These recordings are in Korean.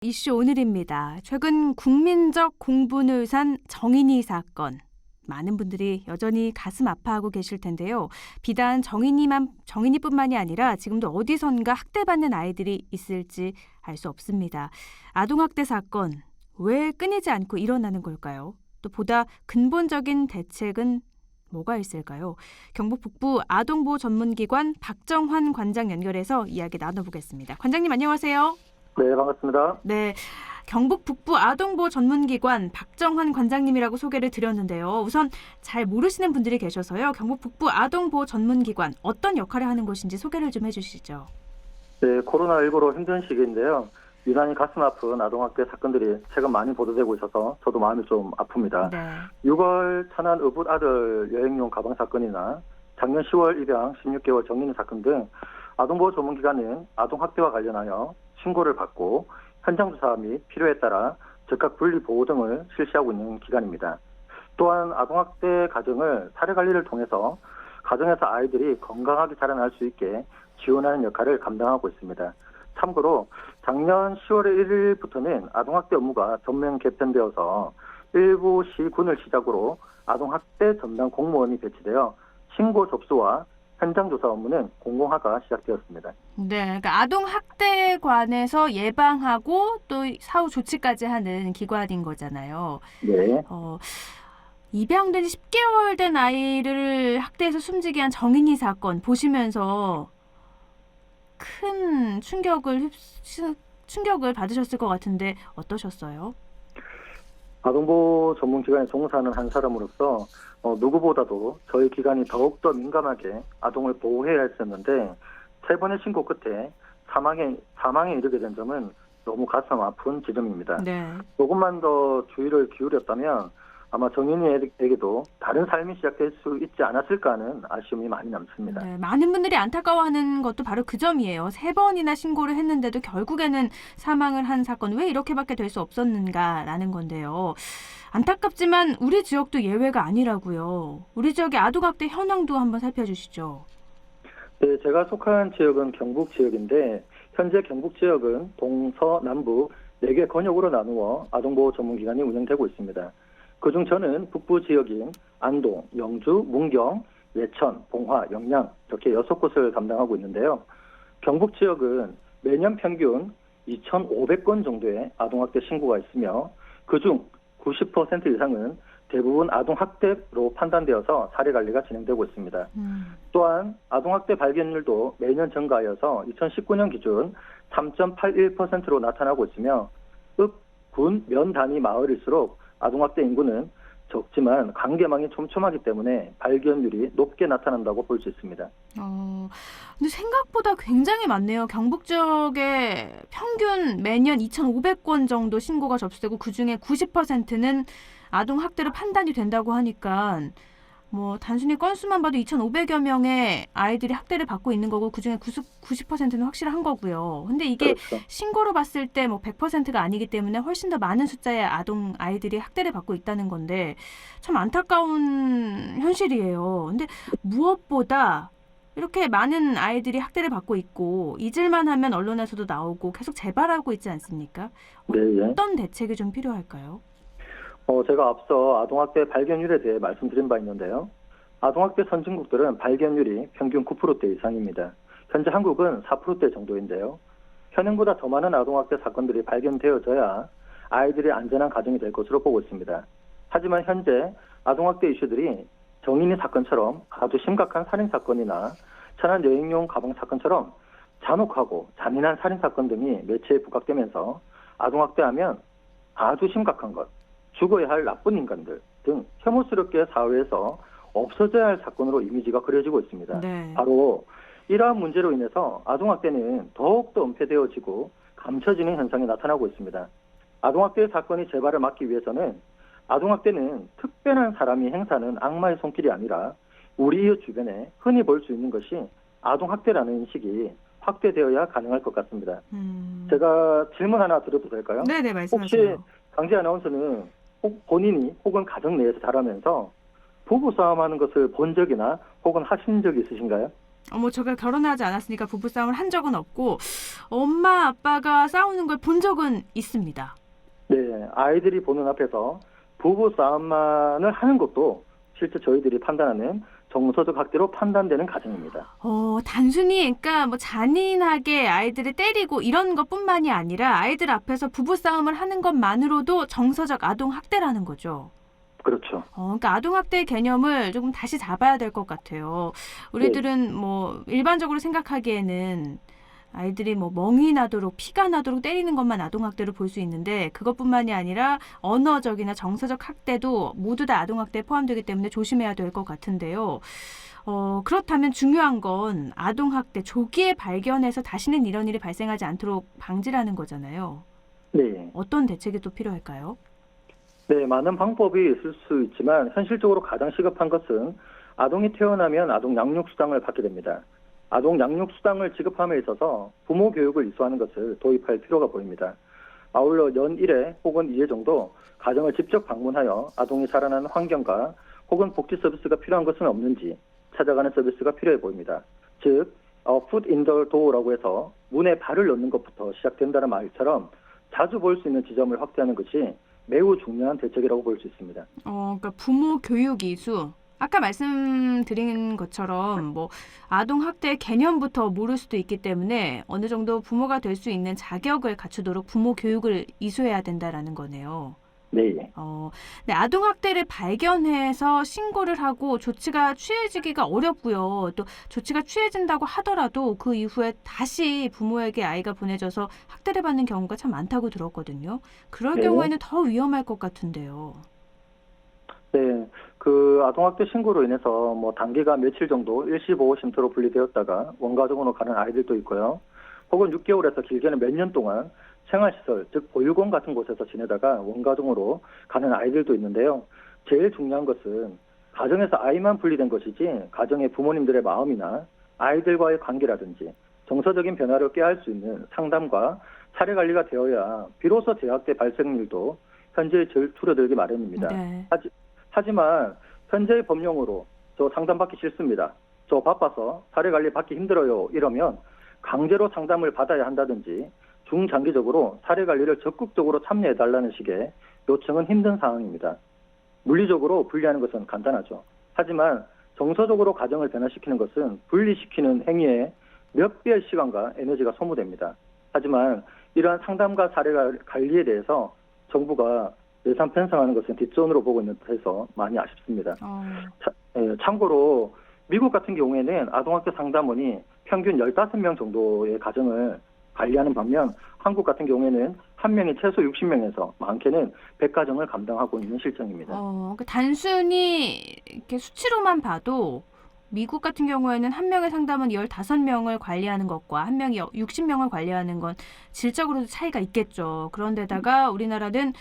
이슈 오늘입니다. 최근 국민적 공분을 산 정인이 사건. 많은 분들이 여전히 가슴 아파하고 계실 텐데요. 비단 정인이뿐만이 아니라 지금도 어디선가 학대받는 아이들이 있을지 알 수 없습니다. 아동학대 사건, 왜 끊이지 않고 일어나는 걸까요? 또 보다 근본적인 대책은 뭐가 있을까요? 경북 북부 아동보호 전문기관 박정환 관장 연결해서 이야기 나눠보겠습니다. 관장님 안녕하세요. 네, 반갑습니다. 네, 경북 북부 아동보호 전문기관 박정환 관장님이라고 소개를 드렸는데요. 우선 잘 모르시는 분들이 계셔서요. 경북 북부 아동보호 전문기관 어떤 역할을 하는 곳인지 소개를 좀 해주시죠. 네, 코로나19로 힘든 시기인데요. 유난히 가슴 아픈 아동학대 사건들이 최근 많이 보도되고 있어서 저도 마음이 좀 아픕니다. 네. 6월 천안 의붓 아들 여행용 가방 사건이나 작년 10월 입양 16개월 정인이 사건 등 아동보호 전문기관은 아동학대와 관련하여 신고를 받고 현장 조사 및 필요에 따라 즉각 분리 보호 등을 실시하고 있는 기관입니다. 또한 아동학대 가정을 사례관리를 통해서 가정에서 아이들이 건강하게 자라날 수 있게 지원하는 역할을 감당하고 있습니다. 참고로 작년 10월 1일부터는 아동학대 업무가 전면 개편되어서 일부 시군을 시작으로 아동학대 전담 공무원이 배치되어 신고 접수와 현장 조사 업무는 공공화가 시작되었습니다. 네, 그러니까 아동학대에 관해서 예방하고 또 사후 조치까지 하는 기관인 거잖아요. 네. 입양된 지 10개월 된 아이를 학대해서 숨지게 한 정인이 사건 보시면서 큰 충격을 받으셨을 것 같은데 어떠셨어요? 아동보호 전문기관에 종사하는 한 사람으로서 누구보다도 저희 기관이 더욱더 민감하게 아동을 보호해야 했었는데 세 번의 신고 끝에 사망에 이르게 된 점은 너무 가슴 아픈 지점입니다. 네. 조금만 더 주의를 기울였다면 아마 정인이에게도 다른 삶이 시작될 수 있지 않았을까 하는 아쉬움이 많이 남습니다. 네, 많은 분들이 안타까워하는 것도 바로 그 점이에요. 3번이나 신고를 했는데도 결국에는 사망을 한 사건 왜 이렇게밖에 될 수 없었는가라는 건데요. 안타깝지만 우리 지역도 예외가 아니라고요. 우리 지역의 아동학대 현황도 한번 살펴주시죠. 네, 제가 속한 지역은 경북 지역인데 현재 경북 지역은 동서, 남북 4개 권역으로 나누어 아동보호 전문기관이 운영되고 있습니다. 그중 저는 북부 지역인 안동, 영주, 문경, 예천, 봉화, 영양 이렇게 6곳을 담당하고 있는데요. 경북 지역은 매년 평균 2,500건 정도의 아동학대 신고가 있으며 그중 90% 이상은 대부분 아동학대로 판단되어서 사례관리가 진행되고 있습니다. 또한 아동학대 발견율도 매년 증가하여서 2019년 기준 3.81%로 나타나고 있으며 읍, 군, 면 단위 마을일수록 아동학대 인구는 적지만 관계망이 촘촘하기 때문에 발견율이 높게 나타난다고 볼 수 있습니다. 근데 생각보다 굉장히 많네요. 경북 지역에 평균 매년 2,500건 정도 신고가 접수되고 그중에 90%는 아동학대로 판단이 된다고 하니까 뭐 단순히 건수만 봐도 2,500여 명의 아이들이 학대를 받고 있는 거고 그중에 90%는 확실한 거고요. 근데 이게 그렇죠. 신고로 봤을 때 뭐 100%가 아니기 때문에 훨씬 더 많은 숫자의 아이들이 학대를 받고 있다는 건데 참 안타까운 현실이에요. 근데 무엇보다 이렇게 많은 아이들이 학대를 받고 있고 잊을만 하면 언론에서도 나오고 계속 재발하고 있지 않습니까? 네. 어떤 대책이 좀 필요할까요? 제가 앞서 아동학대 발견율에 대해 말씀드린 바 있는데요. 아동학대 선진국들은 발견율이 평균 9% 이상입니다. 현재 한국은 4% 정도인데요. 현행보다 더 많은 아동학대 사건들이 발견되어져야 아이들이 안전한 가정이 될 것으로 보고 있습니다. 하지만 현재 아동학대 이슈들이 정인이 사건처럼 아주 심각한 살인사건이나 천안 여행용 가방 사건처럼 잔혹하고 잔인한 살인사건 등이 매체에 부각되면서 아동학대하면 아주 심각한 것, 죽어야 할 나쁜 인간들 등 혐오스럽게 사회에서 없어져야 할 사건으로 이미지가 그려지고 있습니다. 네. 바로 이러한 문제로 인해서 아동학대는 더욱더 은폐되어지고 감춰지는 현상이 나타나고 있습니다. 아동학대 사건이 재발을 막기 위해서는 아동학대는 특별한 사람이 행사하는 악마의 손길이 아니라 우리 이웃 주변에 흔히 볼 수 있는 것이 아동학대라는 인식이 확대되어야 가능할 것 같습니다. 제가 질문 하나 드려도 될까요? 네네, 말씀하세요. 혹시 강지 아나운서는 본인이 혹은 가정 내에서 자라면서 부부싸움하는 것을 본 적이나 혹은 하신 적이 있으신가요? 제가 결혼하지 않았으니까 부부싸움을 한 적은 없고 엄마 아빠가 싸우는 걸 본 적은 있습니다. 네, 아이들이 보는 앞에서 부부 싸움만을 하는 것도 실제 저희들이 판단하는 정서적 학대로 판단되는 가정입니다. 단순히 그러니까 뭐 잔인하게 아이들을 때리고 이런 것뿐만이 아니라 아이들 앞에서 부부싸움을 하는 것만으로도 정서적 아동 학대라는 거죠. 그렇죠. 그러니까 아동학대 개념을 조금 다시 잡아야 될 것 같아요. 우리들은 뭐 일반적으로 생각하기에는 아이들이 뭐 멍이 나도록 피가 나도록 때리는 것만 아동학대로 볼 수 있는데 그것뿐만이 아니라 언어적이나 정서적 학대도 모두 다 아동학대에 포함되기 때문에 조심해야 될 것 같은데요. 그렇다면 중요한 건 아동학대 조기에 발견해서 다시는 이런 일이 발생하지 않도록 방지라는 거잖아요. 네. 어떤 대책이 또 필요할까요? 네, 많은 방법이 있을 수 있지만 현실적으로 가장 시급한 것은 아동이 태어나면 아동 양육수당을 받게 됩니다. 아동 양육수당을 지급함에 있어서 부모 교육을 이수하는 것을 도입할 필요가 보입니다. 아울러 연 1회 혹은 2회 정도 가정을 직접 방문하여 아동이 자라나는 환경과 혹은 복지 서비스가 필요한 것은 없는지 찾아가는 서비스가 필요해 보입니다. 즉, foot in the door라고 해서 문에 발을 넣는 것부터 시작된다는 말처럼 자주 볼 수 있는 지점을 확대하는 것이 매우 중요한 대책이라고 볼 수 있습니다. 그러니까 부모 교육 이수. 아까 말씀드린 것처럼 뭐 아동 학대 개념부터 모를 수도 있기 때문에 어느 정도 부모가 될 수 있는 자격을 갖추도록 부모 교육을 이수해야 된다라는 거네요. 네. 네, 아동 학대를 발견해서 신고를 하고 조치가 취해지기가 어렵고요. 또 조치가 취해진다고 하더라도 그 이후에 다시 부모에게 아이가 보내져서 학대를 받는 경우가 참 많다고 들었거든요. 그럴 네. 경우에는 더 위험할 것 같은데요. 네, 그 아동학대 신고로 인해서 뭐 단기가 며칠 정도 일시보호 쉼터로 분리되었다가 원가정으로 가는 아이들도 있고요. 혹은 6개월에서 길게는 몇 년 동안 생활시설, 즉 보육원 같은 곳에서 지내다가 원가정으로 가는 아이들도 있는데요. 제일 중요한 것은 가정에서 아이만 분리된 것이지 가정의 부모님들의 마음이나 아이들과의 관계라든지 정서적인 변화를 꾀할 수 있는 상담과 사례 관리가 되어야 비로소 재학대 발생률도 현재 줄어들기 마련입니다. 네. 하지만 현재의 법령으로 저 상담받기 싫습니다. 저 바빠서 사례 관리 받기 힘들어요. 이러면 강제로 상담을 받아야 한다든지 중장기적으로 사례 관리를 적극적으로 참여해달라는 식의 요청은 힘든 상황입니다. 물리적으로 분리하는 것은 간단하죠. 하지만 정서적으로 가정을 변화시키는 것은 분리시키는 행위에 몇 배의 시간과 에너지가 소모됩니다. 하지만 이러한 상담과 사례 관리에 대해서 정부가 예산 편성하는 것은 뒷전으로 보고 있는 듯해서 많이 아쉽습니다. 참고로 미국 같은 경우에는 아동학대 상담원이 평균 15명 정도의 가정을 관리하는 반면 한국 같은 경우에는 한 명이 최소 60명에서 많게는 100가정을 감당하고 있는 실정입니다. 그러니까 단순히 이렇게 수치로만 봐도 미국 같은 경우에는 한 명의 상담원 15명을 관리하는 것과 한 명이 60명을 관리하는 건 질적으로도 차이가 있겠죠. 그런데다가 우리나라는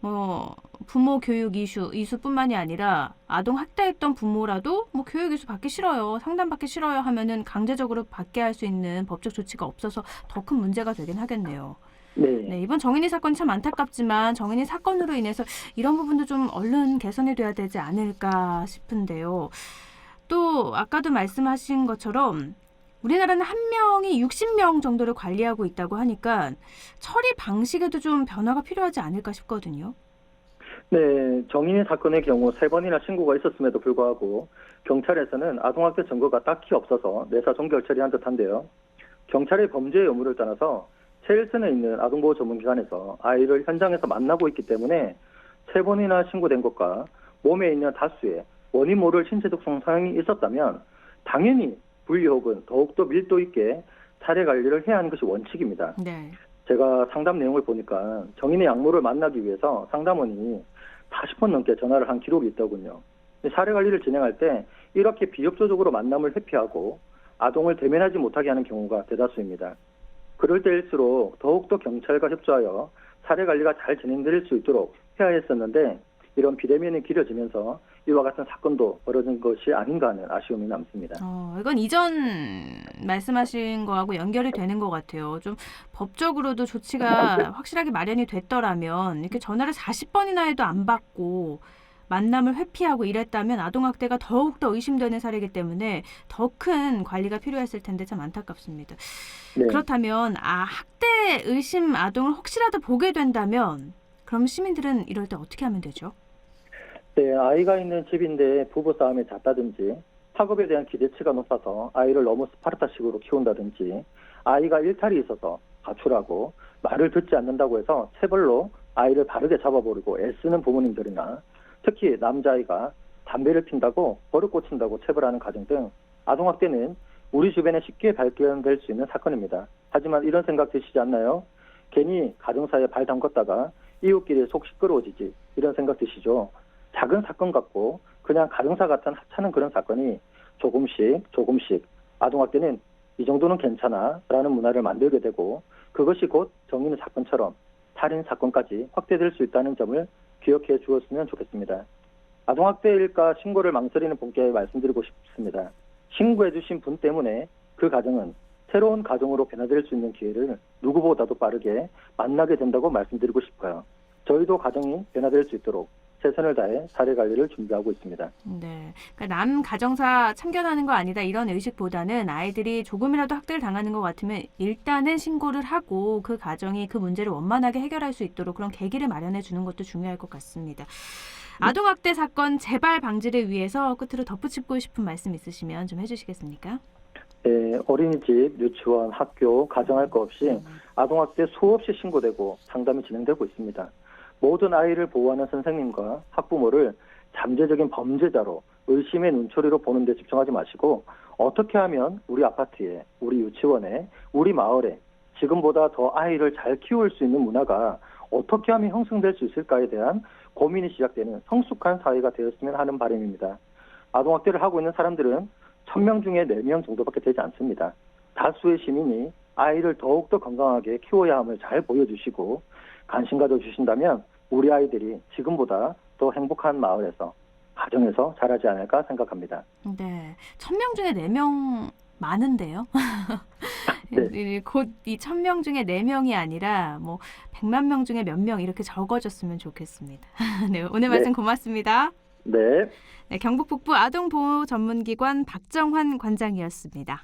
뭐 부모 교육 이수뿐만이 아니라 아동 학대했던 부모라도 뭐 교육 이수 받기 싫어요, 상담 받기 싫어요 하면은 강제적으로 받게 할 수 있는 법적 조치가 없어서 더 큰 문제가 되긴 하겠네요. 네, 이번 정인이 사건 참 안타깝지만 정인이 사건으로 인해서 이런 부분도 좀 얼른 개선이 돼야 되지 않을까 싶은데요. 또 아까도 말씀하신 것처럼 우리나라는 한 명이 60명 정도를 관리하고 있다고 하니까 처리 방식에도 좀 변화가 필요하지 않을까 싶거든요. 네, 정인이 사건의 경우 3번이나 신고가 있었음에도 불구하고 경찰에서는 아동학대 증거가 딱히 없어서 내사 종결 처리한 듯한데요. 경찰의 범죄의 의무를 떠나서 체일선에 있는 아동보호 전문기관에서 아이를 현장에서 만나고 있기 때문에 3번이나 신고된 것과 몸에 있는 다수의 원인 모를 신체적 손상이 있었다면 당연히 분리 혹은 더욱더 밀도 있게 사례 관리를 해야 하는 것이 원칙입니다. 네. 제가 상담 내용을 보니까 정인의 양모를 만나기 위해서 상담원이 40번 넘게 전화를 한 기록이 있더군요. 사례 관리를 진행할 때 이렇게 비협조적으로 만남을 회피하고 아동을 대면하지 못하게 하는 경우가 대다수입니다. 그럴 때일수록 더욱더 경찰과 협조하여 사례 관리가 잘 진행될 수 있도록 해야 했었는데 이런 비대면이 길어지면서 이와 같은 사건도 벌어진 것이 아닌가 하는 아쉬움이 남습니다. 이건 이전 말씀하신 거하고 연결이 되는 것 같아요. 좀 법적으로도 조치가 확실하게 마련이 됐더라면 이렇게 전화를 40번이나 해도 안 받고 만남을 회피하고 이랬다면 아동학대가 더욱더 의심되는 사례이기 때문에 더 큰 관리가 필요했을 텐데 참 안타깝습니다. 네. 그렇다면 학대 의심 아동을 혹시라도 보게 된다면 그럼 시민들은 이럴 때 어떻게 하면 되죠? 네, 아이가 있는 집인데 부부싸움에 잦다든지 학업에 대한 기대치가 높아서 아이를 너무 스파르타식으로 키운다든지 아이가 일탈이 있어서 가출하고 말을 듣지 않는다고 해서 체벌로 아이를 바르게 잡아버리고 애쓰는 부모님들이나 특히 남자아이가 담배를 핀다고 버릇 고친다고 체벌하는 가정 등 아동학대는 우리 주변에 쉽게 발견될 수 있는 사건입니다. 하지만 이런 생각 드시지 않나요? 괜히 가정사에 발 담궜다가 이웃끼리 속 시끄러워지지 이런 생각 드시죠? 작은 사건 같고 그냥 가정사 같은 하찮은 그런 사건이 조금씩 아동학대는 이 정도는 괜찮아 라는 문화를 만들게 되고 그것이 곧 정의의 사건처럼 살인 사건까지 확대될 수 있다는 점을 기억해 주었으면 좋겠습니다. 아동학대일까 신고를 망설이는 분께 말씀드리고 싶습니다. 신고해 주신 분 때문에 그 가정은 새로운 가정으로 변화될 수 있는 기회를 누구보다도 빠르게 만나게 된다고 말씀드리고 싶어요. 저희도 가정이 변화될 수 있도록 최선을 다해 사례 관리를 준비하고 있습니다. 네, 그러니까 남 가정사 참견하는 거 아니다 이런 의식보다는 아이들이 조금이라도 학대를 당하는 것 같으면 일단은 신고를 하고 그 가정이 그 문제를 원만하게 해결할 수 있도록 그런 계기를 마련해 주는 것도 중요할 것 같습니다. 아동학대 사건 재발 방지를 위해서 끝으로 덧붙이고 싶은 말씀 있으시면 좀 해주시겠습니까? 네, 어린이집, 유치원, 학교, 가정할 것 없이 아동학대 수없이 신고되고 상담이 진행되고 있습니다. 모든 아이를 보호하는 선생님과 학부모를 잠재적인 범죄자로 의심의 눈초리로 보는 데 집중하지 마시고 어떻게 하면 우리 아파트에, 우리 유치원에, 우리 마을에 지금보다 더 아이를 잘 키울 수 있는 문화가 어떻게 하면 형성될 수 있을까에 대한 고민이 시작되는 성숙한 사회가 되었으면 하는 바람입니다. 아동학대를 하고 있는 사람들은 1000명 중에 4명 정도밖에 되지 않습니다. 다수의 시민이 아이를 더욱더 건강하게 키워야 함을 잘 보여주시고 관심 가져주신다면 우리 아이들이 지금보다 더 행복한 마을에서 가정에서 자라지 않을까 생각합니다. 네, 1000명 중에 4명 많은데요. 네. 곧 이 1000명 중에 4명이 아니라 뭐 100만 명 중에 몇 명 이렇게 적어졌으면 좋겠습니다. 네, 오늘 말씀 고맙습니다. 네. 네, 경북 북부 아동보호 전문기관 박정환 관장이었습니다.